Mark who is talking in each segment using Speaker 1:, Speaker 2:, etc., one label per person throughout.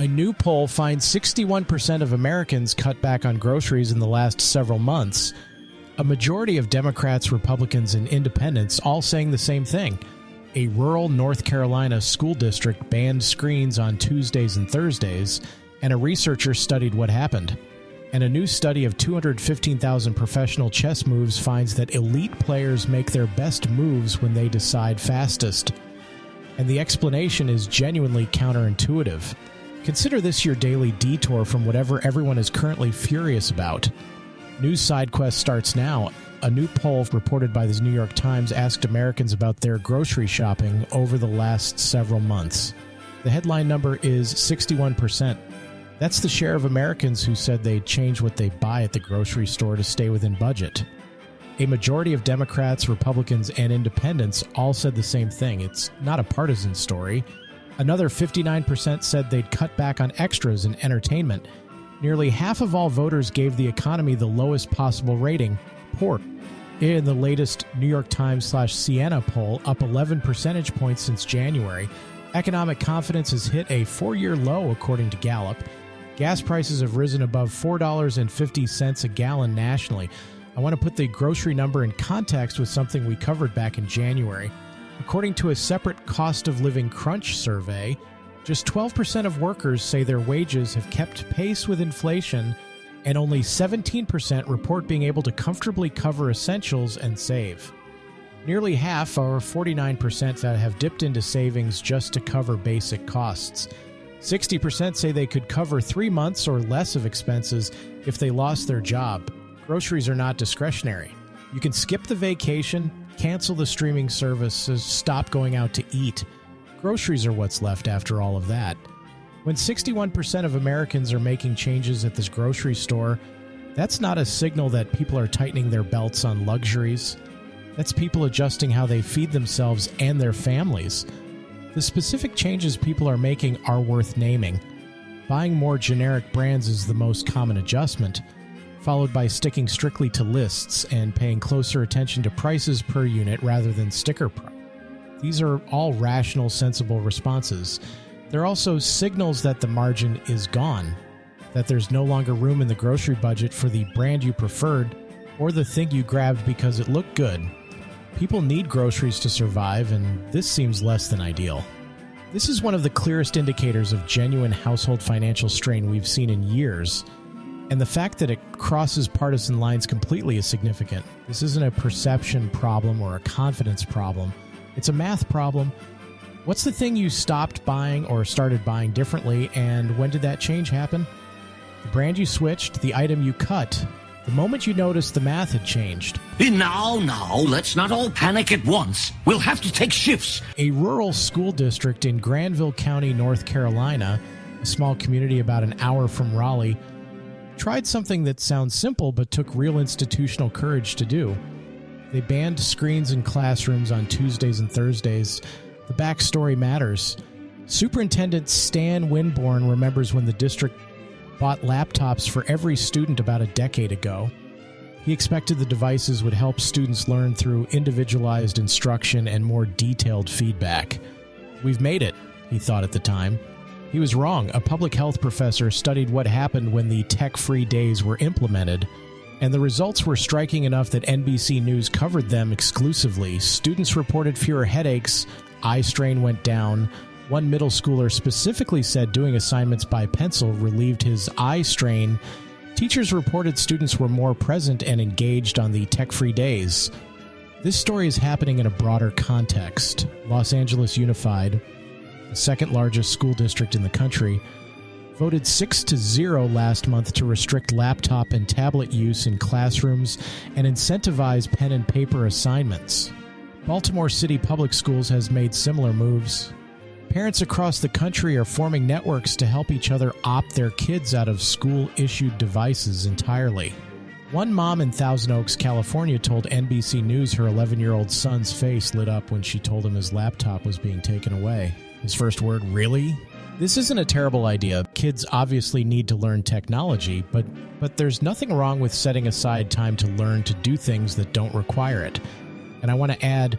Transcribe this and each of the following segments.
Speaker 1: A new poll finds 61% of Americans cut back on groceries in the last several months. A majority of Democrats, Republicans, and independents all saying the same thing. A rural North Carolina school district banned screens on Tuesdays and Thursdays, and a researcher studied what happened. And a new study of 215,000 professional chess moves finds that elite players make their best moves when they decide fastest. And the explanation is genuinely counterintuitive. Consider this your daily detour from whatever everyone is currently furious about. News Side Quest starts now. A new poll reported by the New York Times asked Americans about their grocery shopping over the last several months. The headline number is 61%. That's the share of Americans who said they'd change what they buy at the grocery store to stay within budget. A majority of Democrats, Republicans, and independents all said the same thing. It's not a partisan story. Another 59% said they'd cut back on extras and entertainment. Nearly half of all voters gave the economy the lowest possible rating, poor. In the latest New York Times/Siena poll, up 11 percentage points since January, economic confidence has hit a 4-year low, according to Gallup. Gas prices have risen above $4.50 a gallon nationally. I want to put the grocery number in context with something we covered back in January. According to a separate cost of living crunch survey, just 12% of workers say their wages have kept pace with inflation, and only 17% report being able to comfortably cover essentials and save. Nearly half, or 49%, that have dipped into savings just to cover basic costs. 60% say they could cover 3 months or less of expenses if they lost their job. Groceries are not discretionary. You can skip the vacation, cancel the streaming services, stop going out to eat. Groceries are what's left after all of that. When 61% of Americans are making changes at this grocery store, that's not a signal that people are tightening their belts on luxuries. That's people adjusting how they feed themselves and their families. The specific changes people are making are worth naming. Buying more generic brands is the most common adjustment, followed by sticking strictly to lists and paying closer attention to prices per unit rather than sticker price. These are all rational, sensible responses. They're also signals that the margin is gone, that there's no longer room in the grocery budget for the brand you preferred or the thing you grabbed because it looked good. People need groceries to survive, and this seems less than ideal. This is one of the clearest indicators of genuine household financial strain we've seen in years, and the fact that it crosses partisan lines completely is significant. This isn't a perception problem or a confidence problem. It's a math problem. What's the thing you stopped buying or started buying differently, and when did that change happen? The brand you switched, the item you cut, the moment you noticed the math had changed.
Speaker 2: Now, let's not all panic at once. We'll have to take shifts.
Speaker 1: A rural school district in Granville County, North Carolina, a small community about an hour from Raleigh, tried something that sounds simple but took real institutional courage to do. They banned screens in classrooms on Tuesdays and Thursdays. The backstory matters. Superintendent Stan Winborn remembers when the district bought laptops for every student about a decade ago. He expected the devices would help students learn through individualized instruction and more detailed feedback. We've made it, he thought at the time. He was wrong. A public health professor studied what happened when the tech-free days were implemented, and the results were striking enough that NBC News covered them exclusively. Students reported fewer headaches, eye strain went down. One middle schooler specifically said doing assignments by pencil relieved his eye strain. Teachers reported students were more present and engaged on the tech-free days. This story is happening in a broader context. Los Angeles Unified, the second largest school district in the country, voted 6-0 last month to restrict laptop and tablet use in classrooms and incentivize pen and paper assignments. Baltimore City Public Schools has made similar moves. Parents across the country are forming networks to help each other opt their kids out of school-issued devices entirely. One mom in Thousand Oaks, California, told NBC News her 11-year-old son's face lit up when she told him his laptop was being taken away. His first word, "Really?" This isn't a terrible idea. Kids obviously need to learn technology, but there's nothing wrong with setting aside time to learn to do things that don't require it. And I want to add,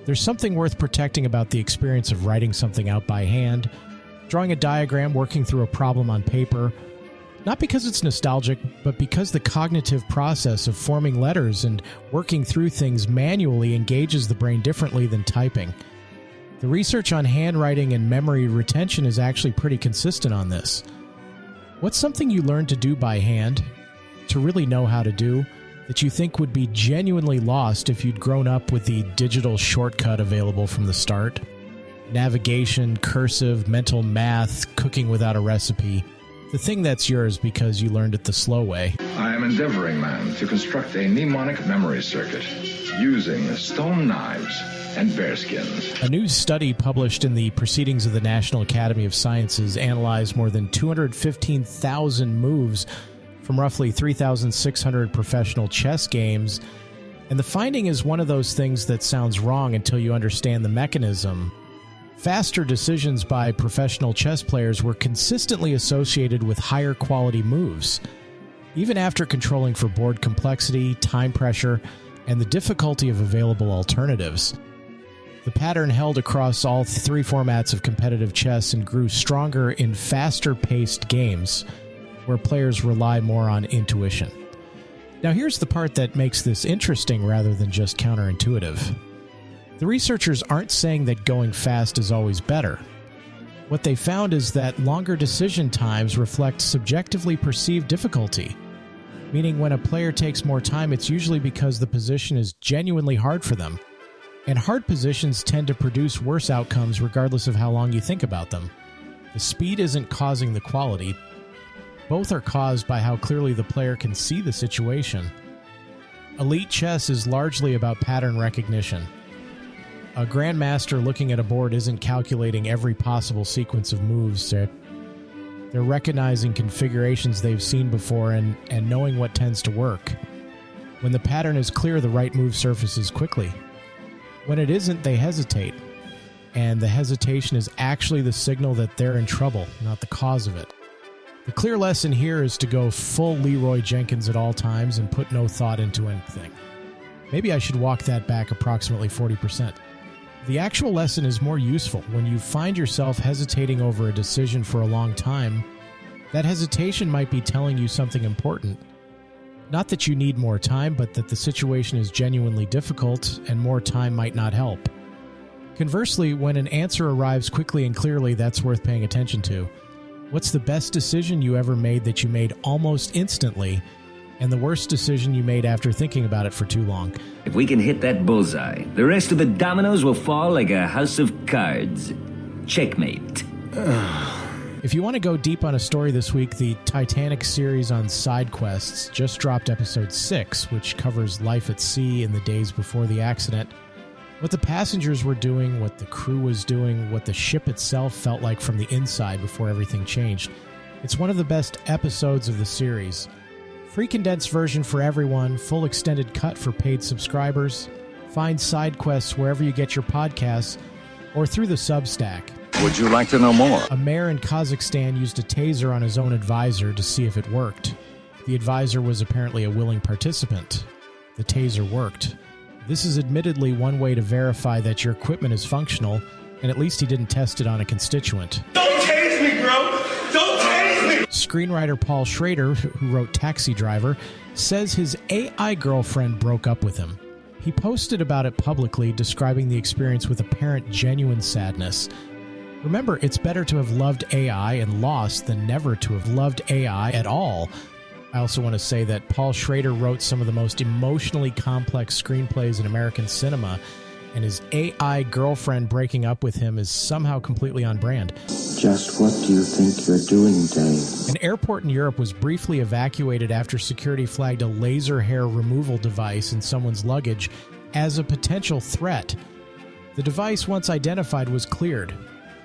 Speaker 1: there's something worth protecting about the experience of writing something out by hand, drawing a diagram, working through a problem on paper, not because it's nostalgic, but because the cognitive process of forming letters and working through things manually engages the brain differently than typing. The research on handwriting and memory retention is actually pretty consistent on this. What's something you learned to do by hand, to really know how to do, that you think would be genuinely lost if you'd grown up with the digital shortcut available from the start? Navigation, cursive, mental math, cooking without a recipe. The thing that's yours because you learned it the slow way.
Speaker 3: I am endeavoring, man, to construct a mnemonic memory circuit using stone knives and bearskins.
Speaker 1: A new study published in the Proceedings of the National Academy of Sciences analyzed more than 215,000 moves from roughly 3,600 professional chess games, and the finding is one of those things that sounds wrong until you understand the mechanism. Faster decisions by professional chess players were consistently associated with higher quality moves, even after controlling for board complexity, time pressure, and the difficulty of available alternatives. The pattern held across all three formats of competitive chess and grew stronger in faster-paced games, where players rely more on intuition. Now here's the part that makes this interesting rather than just counterintuitive. The researchers aren't saying that going fast is always better. What they found is that longer decision times reflect subjectively perceived difficulty, meaning when a player takes more time, it's usually because the position is genuinely hard for them. And hard positions tend to produce worse outcomes regardless of how long you think about them. The speed isn't causing the quality. Both are caused by how clearly the player can see the situation. Elite chess is largely about pattern recognition. A grandmaster looking at a board isn't calculating every possible sequence of moves. They're recognizing configurations they've seen before and knowing what tends to work. When the pattern is clear, the right move surfaces quickly. When it isn't, they hesitate. And the hesitation is actually the signal that they're in trouble, not the cause of it. The clear lesson here is to go full Leroy Jenkins at all times and put no thought into anything. Maybe I should walk that back approximately 40%. The actual lesson is more useful when you find yourself hesitating over a decision for a long time. That hesitation might be telling you something important. Not that you need more time, but that the situation is genuinely difficult and more time might not help. Conversely, when an answer arrives quickly and clearly, that's worth paying attention to. What's the best decision you ever made that you made almost instantly, and the worst decision you made after thinking about it for too long?
Speaker 4: If we can hit that bullseye, the rest of the dominoes will fall like a house of cards. Checkmate.
Speaker 1: If you want to go deep on a story this week, the Titanic series on side quests just dropped episode 6, which covers life at sea in the days before the accident. What the passengers were doing, what the crew was doing, what the ship itself felt like from the inside before everything changed. It's one of the best episodes of the series. Free condensed version for everyone, full extended cut for paid subscribers. Find side quests wherever you get your podcasts or through the Substack.
Speaker 3: Would you like to know more?
Speaker 1: A mayor in Kazakhstan used a taser on his own advisor to see if it worked. The advisor was apparently a willing participant. The taser worked. This is admittedly one way to verify that your equipment is functional, and at least he didn't test it on a constituent.
Speaker 5: Don't tase me, bro! Don't tase me!
Speaker 1: Screenwriter Paul Schrader, who wrote Taxi Driver, says his AI girlfriend broke up with him. He posted about it publicly, describing the experience with apparent genuine sadness. Remember, it's better to have loved AI and lost than never to have loved AI at all. I also want to say that Paul Schrader wrote some of the most emotionally complex screenplays in American cinema, and his AI girlfriend breaking up with him is somehow completely on brand.
Speaker 6: Just what do you think you're doing, Dave?
Speaker 1: An airport in Europe was briefly evacuated after security flagged a laser hair removal device in someone's luggage as a potential threat. The device, once identified, was cleared.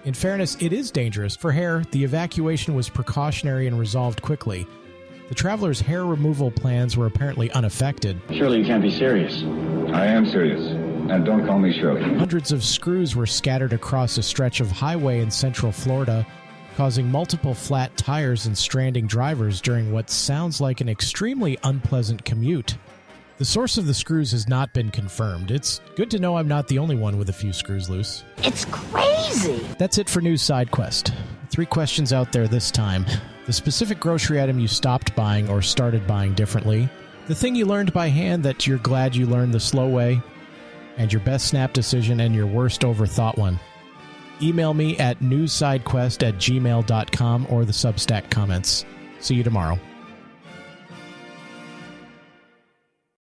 Speaker 1: In fairness, it is dangerous. For hair, the evacuation was precautionary and resolved quickly. The traveler's hair removal plans were apparently unaffected.
Speaker 7: Surely you can't be serious.
Speaker 3: I am serious. And don't call me Shirley.
Speaker 1: Hundreds of screws were scattered across a stretch of highway in central Florida, causing multiple flat tires and stranding drivers during what sounds like an extremely unpleasant commute. The source of the screws has not been confirmed. It's good to know I'm not the only one with a few screws loose.
Speaker 8: It's crazy!
Speaker 1: That's it for News Side Quest. 3 questions out there this time. The specific grocery item you stopped buying or started buying differently. The thing you learned by hand that you're glad you learned the slow way. And your best snap decision and your worst overthought one. Email me at newssidequest@gmail.com or the Substack comments. See you tomorrow.